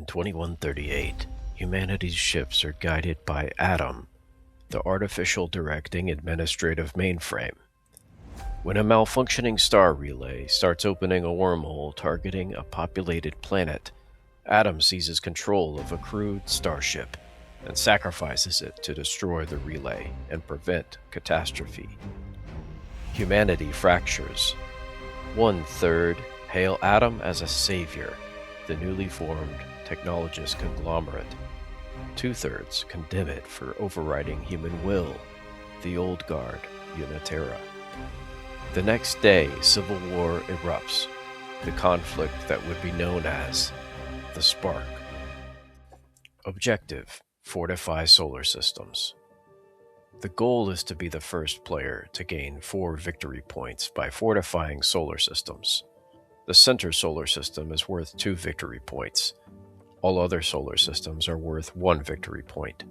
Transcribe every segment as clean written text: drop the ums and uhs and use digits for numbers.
in 2138, humanity's ships are guided by Atom, the artificial directing administrative mainframe. When a malfunctioning star relay starts opening a wormhole targeting a populated planet, Atom seizes control of a crewed starship and sacrifices it to destroy the relay and prevent catastrophe. Humanity fractures. 1/3 hail Atom as a savior, the newly formed technologist conglomerate. 2/3 condemn it for overriding human will, the Old Guard, Unitera. The next day, civil war erupts, the conflict that would be known as the Spark. Objective: fortify solar systems. The goal is to be the first player to gain 4 victory points by fortifying solar systems. The center solar system is worth 2 victory points. All other solar systems are worth 1 victory point.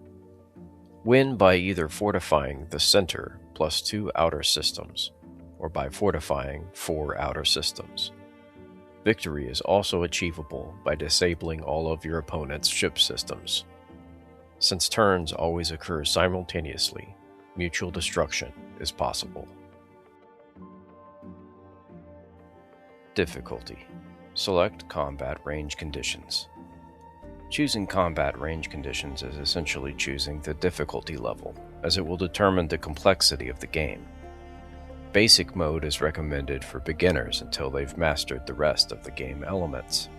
Win by either fortifying the center plus 2 outer systems, or by fortifying 4 outer systems. Victory is also achievable by disabling all of your opponent's ship systems. Since turns always occur simultaneously, mutual destruction is possible. Difficulty. Select combat range conditions. Choosing combat range conditions is essentially choosing the difficulty level, as it will determine the complexity of the game. Basic mode is recommended for beginners until they've mastered the rest of the game elements.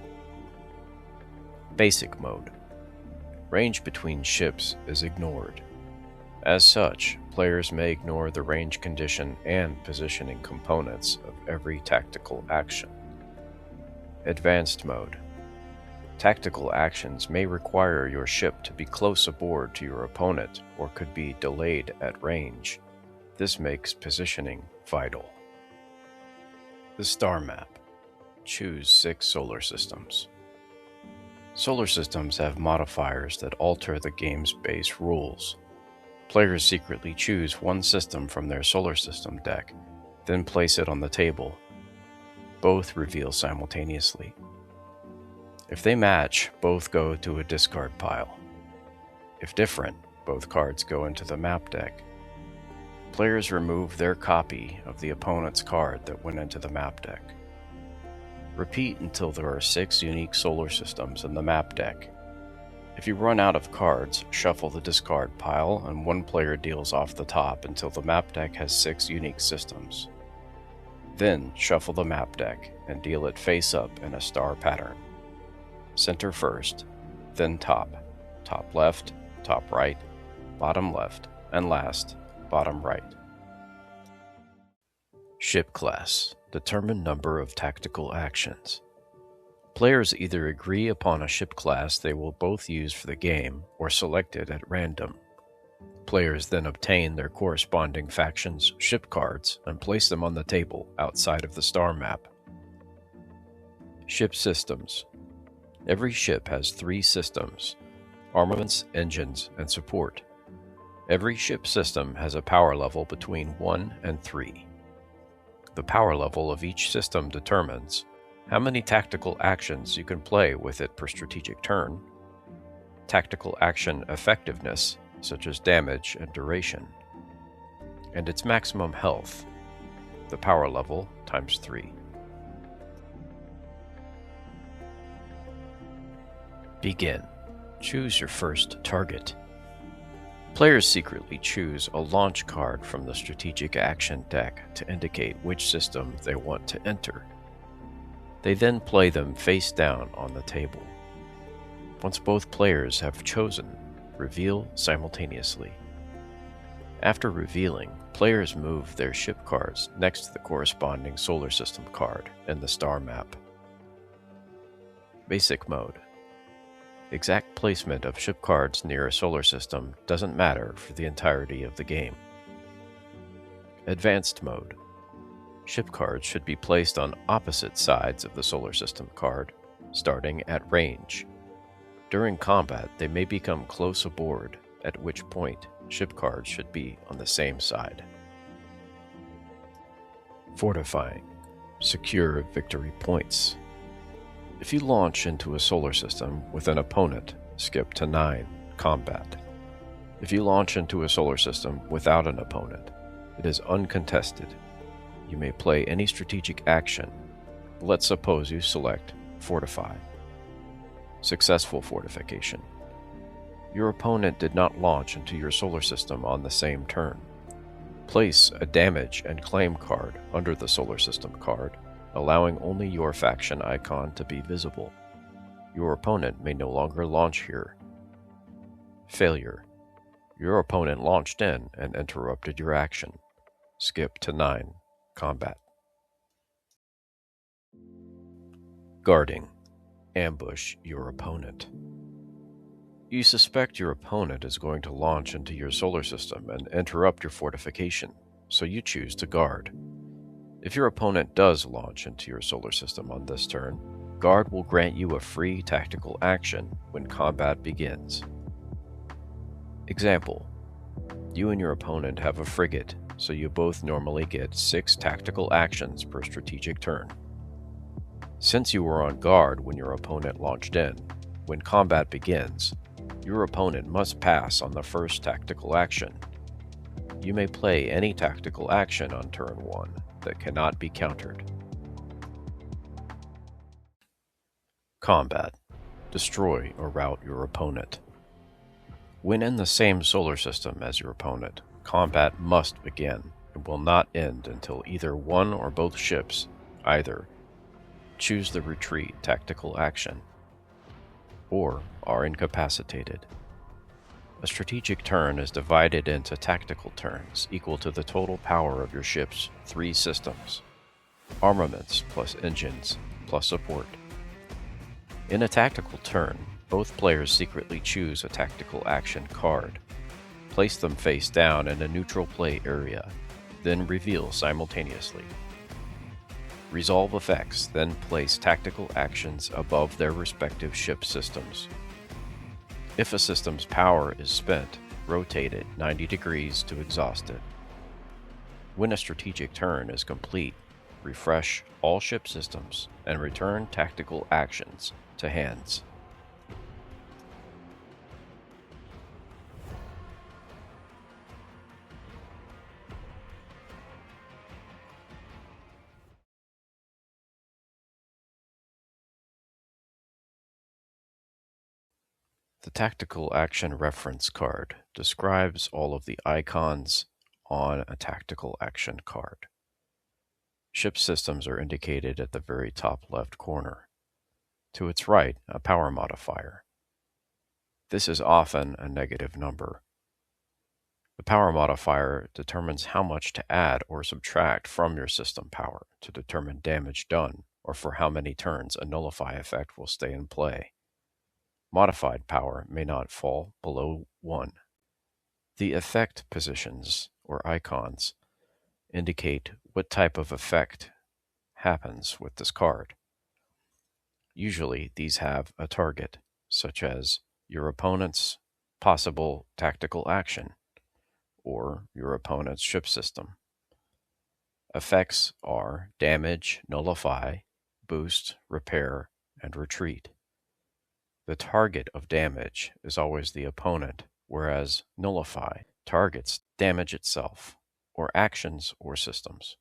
Basic mode. Range between ships is ignored. As such, players may ignore the range condition and positioning components of every tactical action. Advanced mode. Tactical actions may require your ship to be close aboard to your opponent or could be delayed at range. This makes positioning vital. The star map. Choose 6 solar systems. Solar systems have modifiers that alter the game's base rules. Players secretly choose one system from their solar system deck, then place it on the table. Both reveal simultaneously. If they match, both go to a discard pile. If different, both cards go into the map deck. Players remove their copy of the opponent's card that went into the map deck. Repeat until there are 6 unique solar systems in the map deck. If you run out of cards, shuffle the discard pile and one player deals off the top until the map deck has 6 unique systems. Then shuffle the map deck and deal it face up in a star pattern. Center first, then top, top left, top right, bottom left, and last, bottom right. Ship class. Determine number of tactical actions. Players either agree upon a ship class they will both use for the game or select it at random. Players then obtain their corresponding faction's ship cards and place them on the table outside of the star map. Ship systems. Every ship has 3 systems: armaments, engines, and support. Every ship system has a power level between 1 and 3. The power level of each system determines how many tactical actions you can play with it per strategic turn, tactical action effectiveness, such as damage and duration, and its maximum health, the power level times 3. Begin. Choose your first target. Players secretly choose a launch card from the strategic action deck to indicate which system they want to enter. They then play them face down on the table. Once both players have chosen, reveal simultaneously. After revealing, players move their ship cards next to the corresponding solar system card in the star map. Basic mode. Exact placement of ship cards near a solar system doesn't matter for the entirety of the game. Advanced mode. Ship cards should be placed on opposite sides of the solar system card, starting at range. During combat, they may become close aboard, at which point ship cards should be on the same side. Fortifying. Secure victory points. If you launch into a solar system with an opponent, skip to 9, Combat. If you launch into a solar system without an opponent, it is uncontested. You may play any strategic action. Let's suppose you select Fortify. Successful fortification. Your opponent did not launch into your solar system on the same turn. Place a damage and claim card under the solar system card, allowing only your faction icon to be visible. Your opponent may no longer launch here. Failure. Your opponent launched in and interrupted your action. Skip to 9, Combat. Guarding. Ambush your opponent. You suspect your opponent is going to launch into your solar system and interrupt your fortification, so you choose to guard. If your opponent does launch into your solar system on this turn, Guard will grant you a free tactical action when combat begins. Example: you and your opponent have a frigate, so you both normally get 6 tactical actions per strategic turn. Since you were on guard when your opponent launched in, when combat begins, your opponent must pass on the first tactical action. You may play any tactical action on turn 1 that cannot be countered. Combat. Destroy or rout your opponent. When in the same solar system as your opponent, combat must begin and will not end until either one or both ships either choose the retreat tactical action or are incapacitated. A strategic turn is divided into tactical turns equal to the total power of your ship's 3 systems: armaments plus engines plus support. In a tactical turn, both players secretly choose a tactical action card, place them face down in a neutral play area, then reveal simultaneously. Resolve effects, then place tactical actions above their respective ship systems. If a system's power is spent, rotate it 90 degrees to exhaust it. When a strategic turn is complete, refresh all ship systems and return tactical actions to hands. The Tactical Action Reference card describes all of the icons on a tactical action card. Ship systems are indicated at the very top left corner. To its right, a power modifier. This is often a negative number. The power modifier determines how much to add or subtract from your system power to determine damage done, or for how many turns a nullify effect will stay in play. Modified power may not fall below 1. The effect positions, or icons, indicate what type of effect happens with this card. Usually these have a target, such as your opponent's possible tactical action, or your opponent's ship system. Effects are damage, nullify, boost, repair, and retreat. The target of damage is always the opponent, whereas nullify targets damage itself, or actions or systems.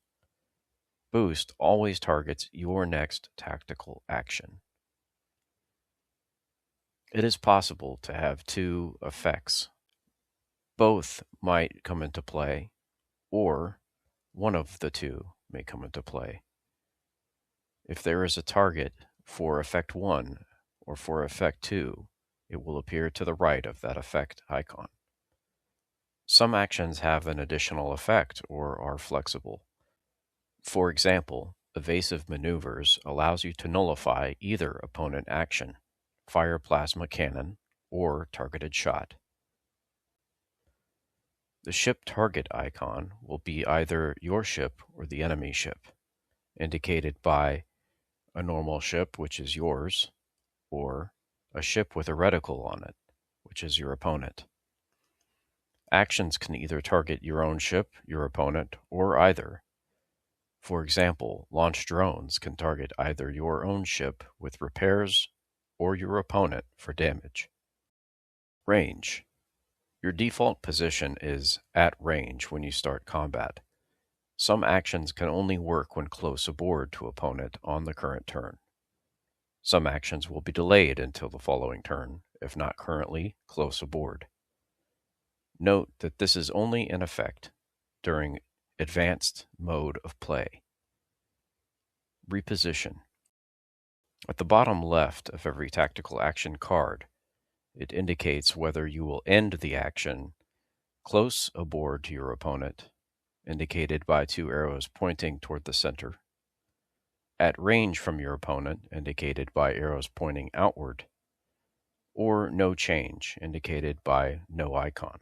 Boost always targets your next tactical action. It is possible to have 2 effects. Both might come into play, or one of the 2 may come into play. If there is a target for effect 1 or for effect 2, it will appear to the right of that effect icon. Some actions have an additional effect or are flexible. For example, evasive maneuvers allows you to nullify either opponent action, fire plasma cannon, or targeted shot. The ship target icon will be either your ship or the enemy ship, indicated by a normal ship, which is yours, or a ship with a reticle on it, which is your opponent. Actions can either target your own ship, your opponent, or either. For example, launch drones can target either your own ship with repairs or your opponent for damage. Range. Your default position is at range when you start combat. Some actions can only work when close aboard to opponent on the current turn. Some actions will be delayed until the following turn, if not currently close aboard. Note that this is only in effect during advanced mode of play. Reposition. At the bottom left of every tactical action card, it indicates whether you will end the action close aboard to your opponent, indicated by two arrows pointing toward the center, at range from your opponent, indicated by arrows pointing outward, or no change, indicated by no icon.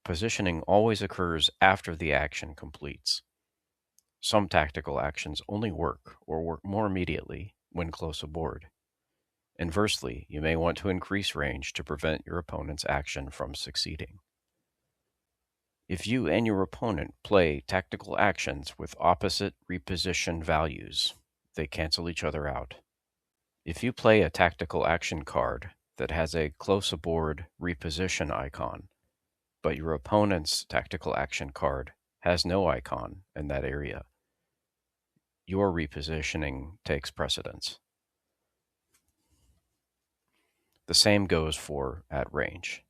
Positioning always occurs after the action completes. Some tactical actions only work or work more immediately when close aboard. Inversely, you may want to increase range to prevent your opponent's action from succeeding. If you and your opponent play tactical actions with opposite reposition values, they cancel each other out. If you play a tactical action card that has a close aboard reposition icon, but your opponent's tactical action card has no icon in that area, your repositioning takes precedence. The same goes for at range.